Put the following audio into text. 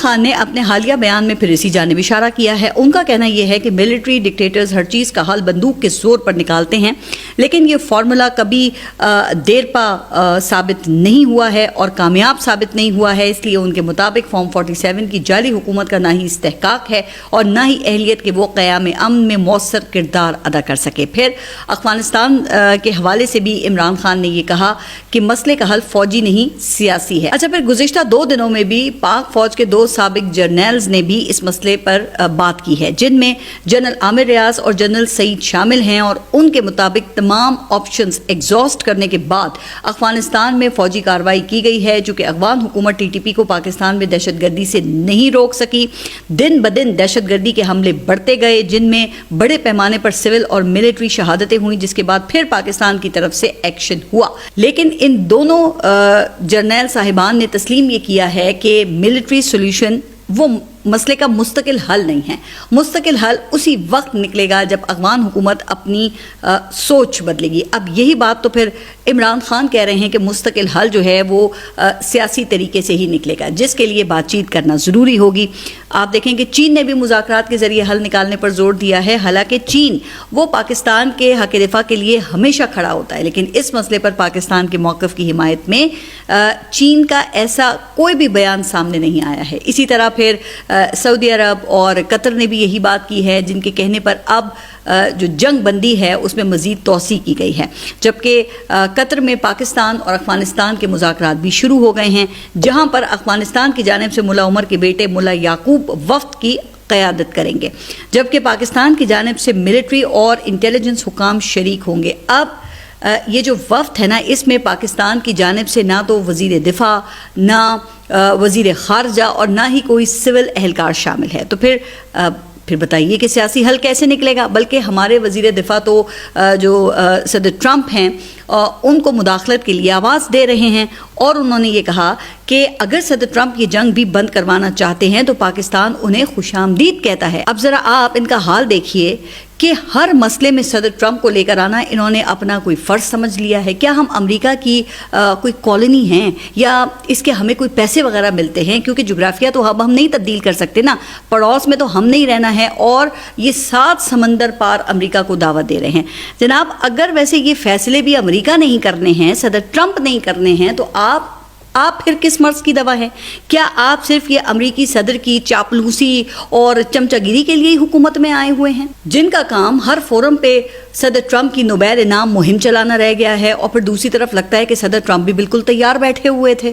خان نے اپنے حالیہ بیان میں پھر اسی جانب اشارہ کیا ہے. ان کا کہنا یہ ہے کہ ملٹری ڈکٹیٹرز ہر چیز کا حل بندوق کے زور پر نکالتے ہیں، لیکن یہ فارمولا کبھی دیر پا ثابت نہیں ہوا ہے اور کامیاب ثابت نہیں ہوا ہے. اس لیے ان کے مطابق فارم 47 کی جعلی حکومت کا نہ ہی استحقاق ہے اور نہ ہی اہلیت کہ وہ قیام امن میں مؤثر کردار ادا کر سکے. پھر افغانستان کے حوالے سے بھی عمران خان نے یہ کہا کہ مسئلے کا حل فوجی نہیں سیاسی ہے. اچھا، پھر گزشتہ 2 دنوں میں بھی پاک فوج کے 2 سابق جرنیلز نے بھی اس مسئلے پر بات کی ہے، جن میں جنرل عامر ریاض اور جنرل سعید شامل ہیں، اور ان کے مطابق تمام آپشنز ایگزاسٹ کرنے کے بعد افغانستان میں فوجی کارروائی کی گئی ہے. چونکہ افغان حکومت ٹی ٹی پی کو پاکستان میں دہشت گردی سے نہیں روک سکی، دن بدن دہشت گردی کے حملے بڑھتے گئے، جن میں بڑے پیمانے پر سول اور ملٹری شہادتیں ہوئیں، جس کے بعد پھر پاکستان کی طرف سے ایکشن ہوا. لیکن ان دونوں جرنیل صاحبان نے تسلیم یہ کیا ہے کہ ملٹری سولوشن وہ مسئلے کا مستقل حل نہیں ہے. مستقل حل اسی وقت نکلے گا جب افغان حکومت اپنی سوچ بدلے گی. اب یہی بات تو پھر عمران خان کہہ رہے ہیں کہ مستقل حل جو ہے وہ سیاسی طریقے سے ہی نکلے گا، جس کے لیے بات چیت کرنا ضروری ہوگی. آپ دیکھیں کہ چین نے بھی مذاکرات کے ذریعے حل نکالنے پر زور دیا ہے. حالانکہ چین وہ پاکستان کے حق دفاع کے لیے ہمیشہ کھڑا ہوتا ہے، لیکن اس مسئلے پر پاکستان کے موقف کی حمایت میں چین کا ایسا کوئی بھی بیان سامنے نہیں آیا ہے. اسی طرح پھر سعودی عرب اور قطر نے بھی یہی بات کی ہے، جن کے کہنے پر اب جو جنگ بندی ہے اس میں مزید توسیع کی گئی ہے. جبکہ قطر میں پاکستان اور افغانستان کے مذاکرات بھی شروع ہو گئے ہیں، جہاں پر افغانستان کی جانب سے ملا عمر کے بیٹے ملا یعقوب وفد کی قیادت کریں گے، جبکہ پاکستان کی جانب سے ملٹری اور انٹیلیجنس حکام شریک ہوں گے. اب یہ جو وفد ہے نا، اس میں پاکستان کی جانب سے نہ تو وزیر دفاع، نہ وزیر خارجہ اور نہ ہی کوئی سول اہلکار شامل ہے. تو پھر بتائیے کہ سیاسی حل کیسے نکلے گا؟ بلکہ ہمارے وزیر دفاع تو جو صدر ٹرمپ ہیں ان کو مداخلت کے لیے آواز دے رہے ہیں، اور انہوں نے یہ کہا کہ اگر صدر ٹرمپ یہ جنگ بھی بند کروانا چاہتے ہیں تو پاکستان انہیں خوش آمدید کہتا ہے. اب ذرا آپ ان کا حال دیکھیے کہ ہر مسئلے میں صدر ٹرمپ کو لے کر آنا انہوں نے اپنا کوئی فرض سمجھ لیا ہے. کیا ہم امریکہ کی کوئی کالونی ہیں یا اس کے ہمیں کوئی پیسے وغیرہ ملتے ہیں؟ کیونکہ جغرافیہ تو اب ہم نہیں تبدیل کر سکتے نا، پڑوس میں تو ہم نہیں رہنا ہے، اور یہ 7 سمندر پار امریکہ کو دعوت دے رہے ہیں. جناب، اگر ویسے یہ فیصلے بھی امریکہ نہیں کرنے ہیں، صدر ٹرمپ نہیں کرنے ہیں، تو آپ پھر کس مرض کی دوا ہے؟ کیا آپ صرف یہ امریکی صدر کی چاپلوسی اور چمچہ گیری کے لیے حکومت میں آئے ہوئے ہیں، جن کا کام ہر فورم پہ صدر ٹرمپ کی نوبیل انعام مہم چلانا رہ گیا ہے، اور پھر دوسری طرف لگتا ہے کہ صدر ٹرمپ بھی بالکل تیار بیٹھے ہوئے تھے؟